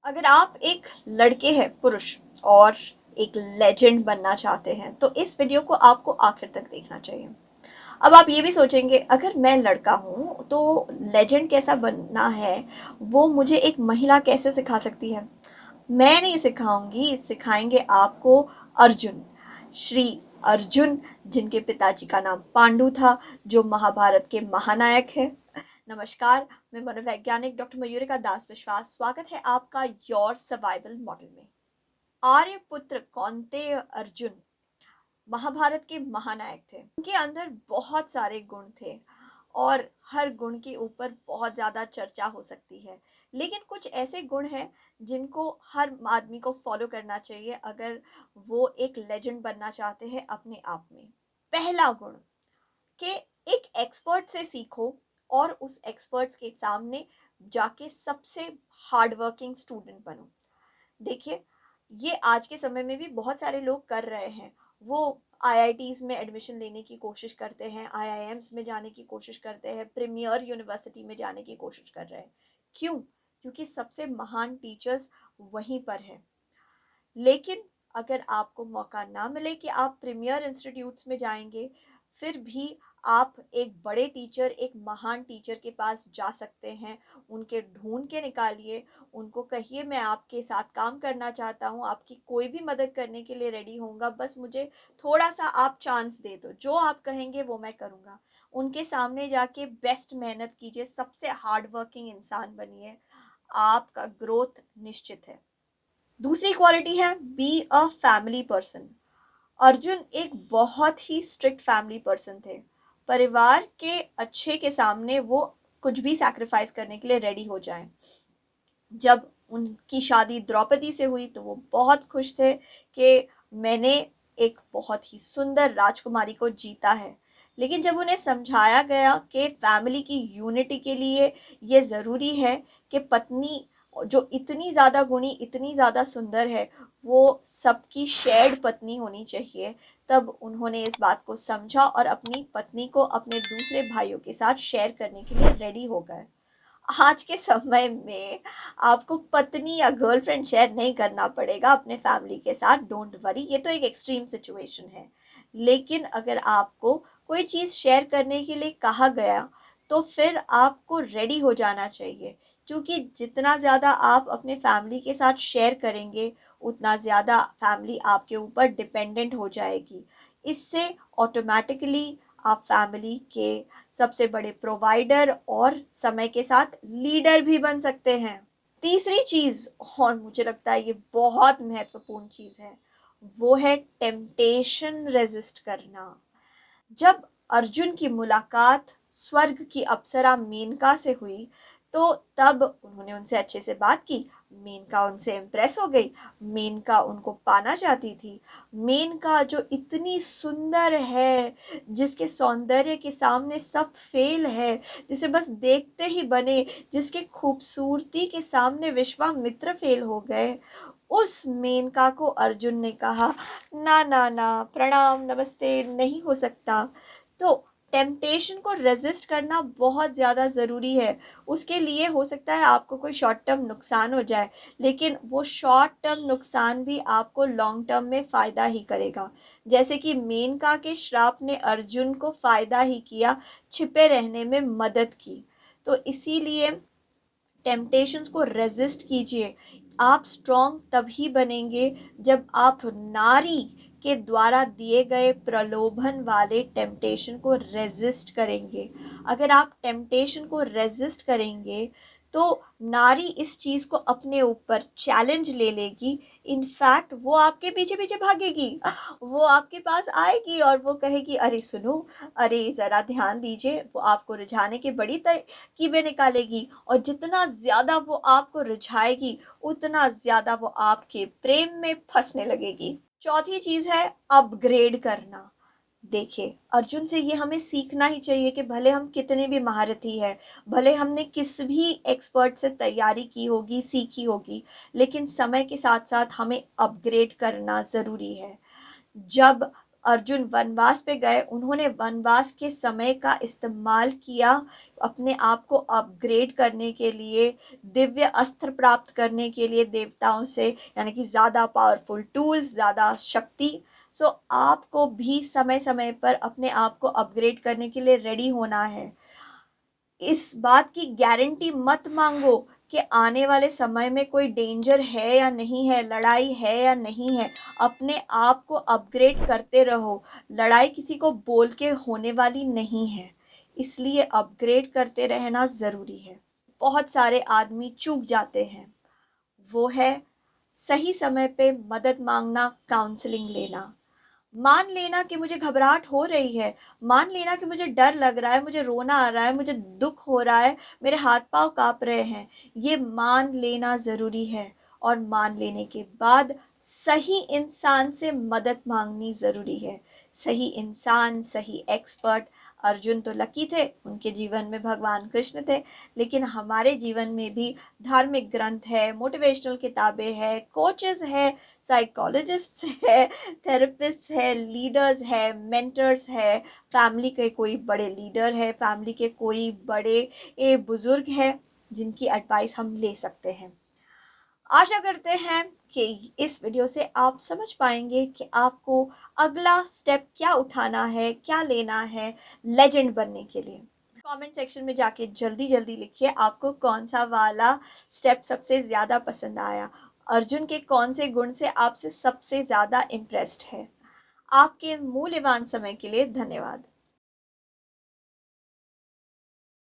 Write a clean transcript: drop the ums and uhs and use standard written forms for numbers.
अगर आप एक लड़के हैं पुरुष और एक लेजेंड बनना चाहते हैं तो इस वीडियो को आपको आखिर तक देखना चाहिए। अब आप ये भी सोचेंगे अगर मैं लड़का हूँ तो लेजेंड कैसा बनना है, वो मुझे एक महिला कैसे सिखा सकती है। मैं नहीं सिखाऊंगी, सिखाएंगे आपको अर्जुन, श्री अर्जुन, जिनके पिताजी का नाम पांडु था, जो महाभारत के महानायक है। नमस्कार, मैं मनोवैज्ञानिक डॉक्टर मयूरिका दास विश्वास, स्वागत है आपका योर सर्वाइवल मॉडल में। आर्यपुत्र कौंतेय अर्जुन महाभारत के महानायक थे। उनके अंदर बहुत सारे गुण थे और हर गुण के ऊपर बहुत ज़्यादा चर्चा हो सकती है, लेकिन कुछ ऐसे गुण हैं जिनको हर आदमी को फॉलो करना चाहिए अगर वो एक लेजेंड बनना चाहते हैं अपने आप में। पहला गुण कि एक एक्सपर्ट से सीखो और उस एक्सपर्ट्स के सामने जाके सबसे हार्ड वर्किंग स्टूडेंट बनो। देखिए, ये आज के समय में भी बहुत सारे लोग कर रहे हैं। वो आईआईटीज़ में एडमिशन लेने की कोशिश करते हैं, आईआईएम्स में जाने की कोशिश करते हैं, प्रीमियर यूनिवर्सिटी में जाने की कोशिश कर रहे हैं। क्यों? क्योंकि सबसे महान टीचर्स वहीं पर हैं। लेकिन अगर आपको मौका ना मिले कि आप प्रीमियर इंस्टीट्यूट्स में जाएंगे, फिर भी आप एक बड़े टीचर, एक महान टीचर के पास जा सकते हैं। उनके ढूंढ के निकालिए, उनको कहिए मैं आपके साथ काम करना चाहता हूँ, आपकी कोई भी मदद करने के लिए रेडी होऊंगा, बस मुझे थोड़ा सा आप चांस दे दो, जो आप कहेंगे वो मैं करूँगा। उनके सामने जाके बेस्ट मेहनत कीजिए, सबसे हार्ड वर्किंग इंसान बनिए, आपका ग्रोथ निश्चित है। दूसरी क्वालिटी है be a family person. Arjun एक बहुत ही स्ट्रिक्ट फैमिली पर्सन थे। परिवार के अच्छे के सामने वो कुछ भी सैक्रिफाइस करने के लिए रेडी हो जाएं। जब उनकी शादी द्रौपदी से हुई तो वो बहुत खुश थे कि मैंने एक बहुत ही सुंदर राजकुमारी को जीता है। लेकिन जब उन्हें समझाया गया कि फैमिली की यूनिटी के लिए ये ज़रूरी है कि पत्नी जो इतनी ज़्यादा गुणी, इतनी ज़्यादा सुंदर है, वो सबकी शेयर्ड पत्नी होनी चाहिए, तब उन्होंने इस बात को समझा और अपनी पत्नी को अपने दूसरे भाइयों के साथ शेयर करने के लिए रेडी हो गए। आज के समय में आपको पत्नी या गर्लफ्रेंड शेयर नहीं करना पड़ेगा अपने फैमिली के साथ, डोंट वरी, ये तो एक एक्सट्रीम सिचुएशन है। लेकिन अगर आपको कोई चीज़ शेयर करने के लिए कहा गया तो फिर आपको रेडी हो जाना चाहिए, क्योंकि जितना ज़्यादा आप अपने फैमिली के साथ शेयर करेंगे उतना ज़्यादा फैमिली आपके ऊपर डिपेंडेंट हो जाएगी। इससे ऑटोमेटिकली आप फैमिली के सबसे बड़े प्रोवाइडर और समय के साथ लीडर भी बन सकते हैं। तीसरी चीज़, और मुझे लगता है ये बहुत महत्वपूर्ण चीज़ है, वो है टेम्पटेशन रेजिस्ट करना। जब अर्जुन की मुलाकात स्वर्ग की अप्सरा मेनका से हुई तो तब उन्होंने उनसे अच्छे से बात की। मेनका उनसे इम्प्रेस हो गई, मेनका उनको पाना चाहती थी। मेनका जो इतनी सुंदर है, जिसके सौंदर्य के सामने सब फेल है, जिसे बस देखते ही बने, जिसके खूबसूरती के सामने विश्वामित्र फेल हो गए, उस मेनका को अर्जुन ने कहा ना ना ना, प्रणाम नमस्ते, नहीं हो सकता। तो टेम्पटेशन को रेजिस्ट करना बहुत ज़्यादा ज़रूरी है। उसके लिए हो सकता है आपको कोई शॉर्ट टर्म नुकसान हो जाए, लेकिन वो शॉर्ट टर्म नुकसान भी आपको लॉन्ग टर्म में फ़ायदा ही करेगा। जैसे कि मेनका के श्राप ने अर्जुन को फ़ायदा ही किया, छिपे रहने में मदद की। तो इसीलिए टेम्पटेशंस को रेजिस्ट कीजिए। आप स्ट्रॉन्ग तभी बनेंगे जब आप नारी के द्वारा दिए गए प्रलोभन वाले टेम्पटेशन को रेजिस्ट करेंगे। अगर आप टेम्पटेशन को रेजिस्ट करेंगे तो नारी इस चीज़ को अपने ऊपर चैलेंज ले लेगी। इनफैक्ट वो आपके पीछे पीछे भागेगी, वो आपके पास आएगी और वो कहेगी अरे सुनो, अरे ज़रा ध्यान दीजिए। वो आपको रिझाने की बड़ी तरकीबें निकालेगी और जितना ज़्यादा वो आपको रिझाएगी उतना ज़्यादा वो आपके प्रेम में फंसने लगेगी। चौथी चीज़ है अपग्रेड करना। देखिए, अर्जुन से ये हमें सीखना ही चाहिए कि भले हम कितने भी महारथी हैं, भले हमने किस भी एक्सपर्ट से तैयारी की होगी, सीखी होगी, लेकिन समय के साथ साथ हमें अपग्रेड करना ज़रूरी है। जब अर्जुन वनवास पे गए, उन्होंने वनवास के समय का इस्तेमाल किया अपने आप को अपग्रेड करने के लिए, दिव्य अस्त्र प्राप्त करने के लिए देवताओं से, यानी कि ज़्यादा पावरफुल टूल्स, ज़्यादा शक्ति। सो आपको भी समय समय पर अपने आप को अपग्रेड करने के लिए रेडी होना है। इस बात की गारंटी मत मांगो कि आने वाले समय में कोई डेंजर है या नहीं है, लड़ाई है या नहीं है। अपने आप को अपग्रेड करते रहो। लड़ाई किसी को बोल के होने वाली नहीं है, इसलिए अपग्रेड करते रहना ज़रूरी है। बहुत सारे आदमी चूक जाते हैं, वो है सही समय पे मदद मांगना, काउंसलिंग लेना। मान लेना कि मुझे घबराहट हो रही है, मान लेना कि मुझे डर लग रहा है, मुझे रोना आ रहा है, मुझे दुख हो रहा है, मेरे हाथ पांव कांप रहे हैं, ये मान लेना ज़रूरी है। और मान लेने के बाद सही इंसान से मदद मांगनी ज़रूरी है। सही इंसान, सही एक्सपर्ट। अर्जुन तो लकी थे, उनके जीवन में भगवान कृष्ण थे, लेकिन हमारे जीवन में भी धार्मिक ग्रंथ है, मोटिवेशनल किताबें हैं, कोचेस है, साइकोलॉजिस्ट्स है, थेरेपिस्ट है, लीडर्स है, मेंटर्स है, फैमिली के कोई बड़े लीडर है, फैमिली के कोई बड़े बुजुर्ग है जिनकी एडवाइस हम ले सकते हैं। आशा करते हैं कि इस वीडियो से आप समझ पाएंगे कि आपको अगला स्टेप क्या उठाना है, क्या लेना है लेजेंड बनने के लिए। कमेंट सेक्शन में जाके जल्दी जल्दी लिखिए आपको कौन सा वाला स्टेप सबसे ज़्यादा पसंद आया। अर्जुन के कौन से गुण से आपसे सबसे ज़्यादा इम्प्रेस्ड है। आपके मूल्यवान समय के लिए धन्यवाद।